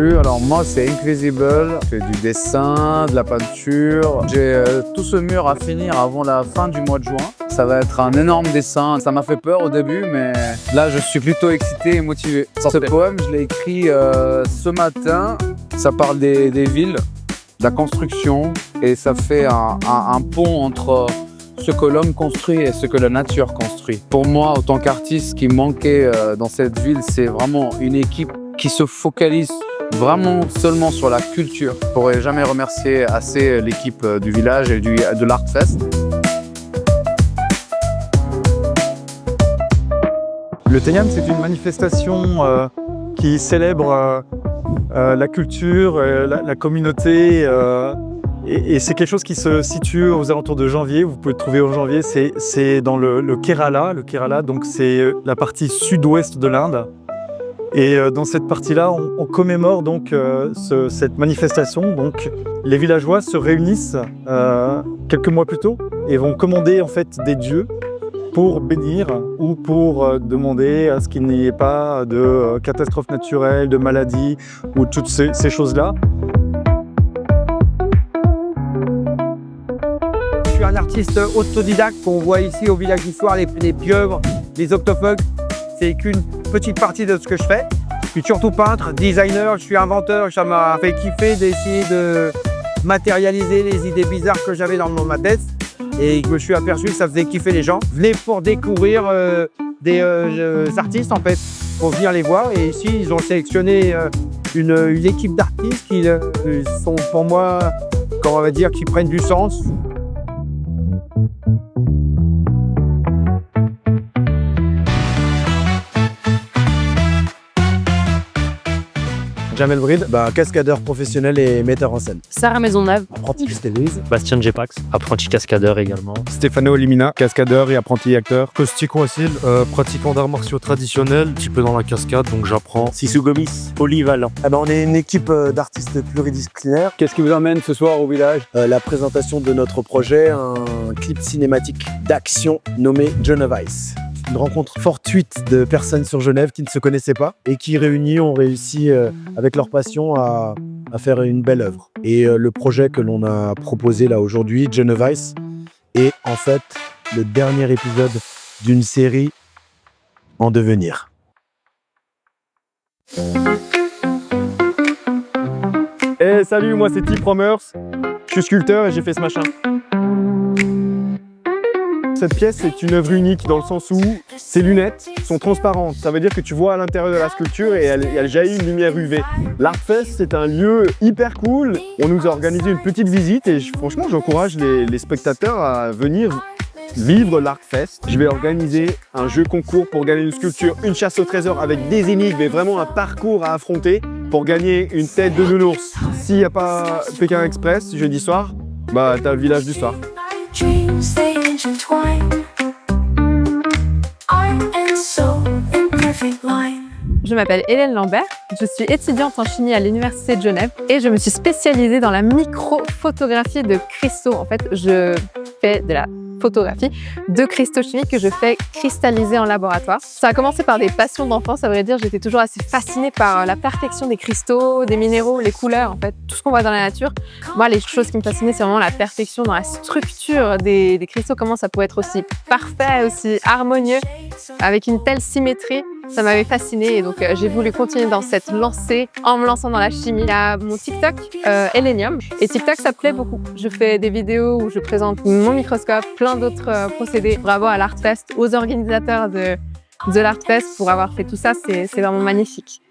plu. Alors moi, c'est Incvisible. Je fais du dessin, de la peinture. J'ai tout ce mur à finir avant la fin du mois de juin. Ça va être un énorme dessin. Ça m'a fait peur au début, mais là, je suis plutôt excité et motivé. Ce poème, je l'ai écrit ce matin. Ça parle des villes, de la construction, et ça fait un pont entre ce que l'homme construit et ce que la nature construit. Pour moi, en tant qu'artiste, ce qui manquait dans cette ville, c'est vraiment une équipe qui se focalise vraiment seulement sur la culture. Je ne pourrais jamais remercier assez l'équipe du village et de l'Artfest. Le Tegnam, c'est une manifestation qui célèbre la culture, la communauté, et c'est quelque chose qui se situe aux alentours de janvier. Vous pouvez le trouver en janvier, c'est dans le Kerala. Le Kerala, donc c'est la partie sud-ouest de l'Inde. Et dans cette partie-là, on commémore donc cette manifestation. Donc les villageois se réunissent quelques mois plus tôt et vont commander en fait des dieux pour bénir ou pour demander à ce qu'il n'y ait pas de catastrophes naturelles, de maladies ou toutes ces choses-là. Je suis un artiste autodidacte qu'on voit ici au village d'Histoire, les pieuvres, les octophugs. C'est qu'une petite partie de ce que je fais. Je suis surtout peintre, designer, je suis inventeur. Ça m'a fait kiffer d'essayer de matérialiser les idées bizarres que j'avais dans ma tête. Et je me suis aperçu que ça faisait kiffer les gens. Venez pour découvrir des artistes en fait, pour venir les voir. Et ici, ils ont sélectionné une équipe d'artistes qui sont pour moi, comment on va dire, qui prennent du sens. Jamel Bride, cascadeur professionnel et metteur en scène. Sarah Maisonneuve, Apprenti styliste. Bastien Jepax, apprenti cascadeur également. Stéphano Limina, cascadeur et apprenti acteur. Costico Assil, pratiquant d'arts martiaux traditionnels, un petit peu dans la cascade, donc j'apprends. Sissou Gomis, polyvalent. On est une équipe d'artistes pluridisciplinaires. Qu'est-ce qui vous emmène ce soir au village? La présentation de notre projet, un clip cinématique d'action nommé Genevice. Une rencontre fortuite de personnes sur Genève qui ne se connaissaient pas et qui réunis ont réussi avec leur passion à faire une belle œuvre. Et le projet que l'on a proposé là aujourd'hui, Genevice, est en fait le dernier épisode d'une série en devenir. Salut, moi c'est T Promers. Je suis sculpteur et j'ai fait ce machin. Cette pièce est une œuvre unique dans le sens où ses lunettes sont transparentes. Ça veut dire que tu vois à l'intérieur de la sculpture et elle jaillit une lumière UV. L'Artfest, c'est un lieu hyper cool. On nous a organisé une petite visite et franchement, j'encourage les spectateurs à venir vivre l'Artfest. Je vais organiser un jeu concours pour gagner une sculpture, une chasse au trésor avec des énigmes et vraiment un parcours à affronter pour gagner une tête de nounours. S'il n'y a pas Pékin Express jeudi soir, t'as le village du soir. Je m'appelle Hélène Lambert, je suis étudiante en chimie à l'Université de Genève et je me suis spécialisée dans la microphotographie de cristaux. En fait, je fais de la photographie de cristaux chimiques que je fais cristalliser en laboratoire. Ça a commencé par des passions d'enfance, à vrai dire. J'étais toujours assez fascinée par la perfection des cristaux, des minéraux, les couleurs, en fait, tout ce qu'on voit dans la nature. Moi, les choses qui me fascinaient, c'est vraiment la perfection dans la structure des cristaux, comment ça pouvait être aussi parfait, aussi harmonieux, avec une telle symétrie. Ça m'avait fascinée et donc j'ai voulu continuer dans cette lancée en me lançant dans la chimie. Il y a mon TikTok, Elenium, et TikTok, ça plaît beaucoup. Je fais des vidéos où je présente mon microscope, plein d'autres procédés. Bravo à l'Artfest, aux organisateurs de l'Artfest pour avoir fait tout ça, c'est vraiment magnifique.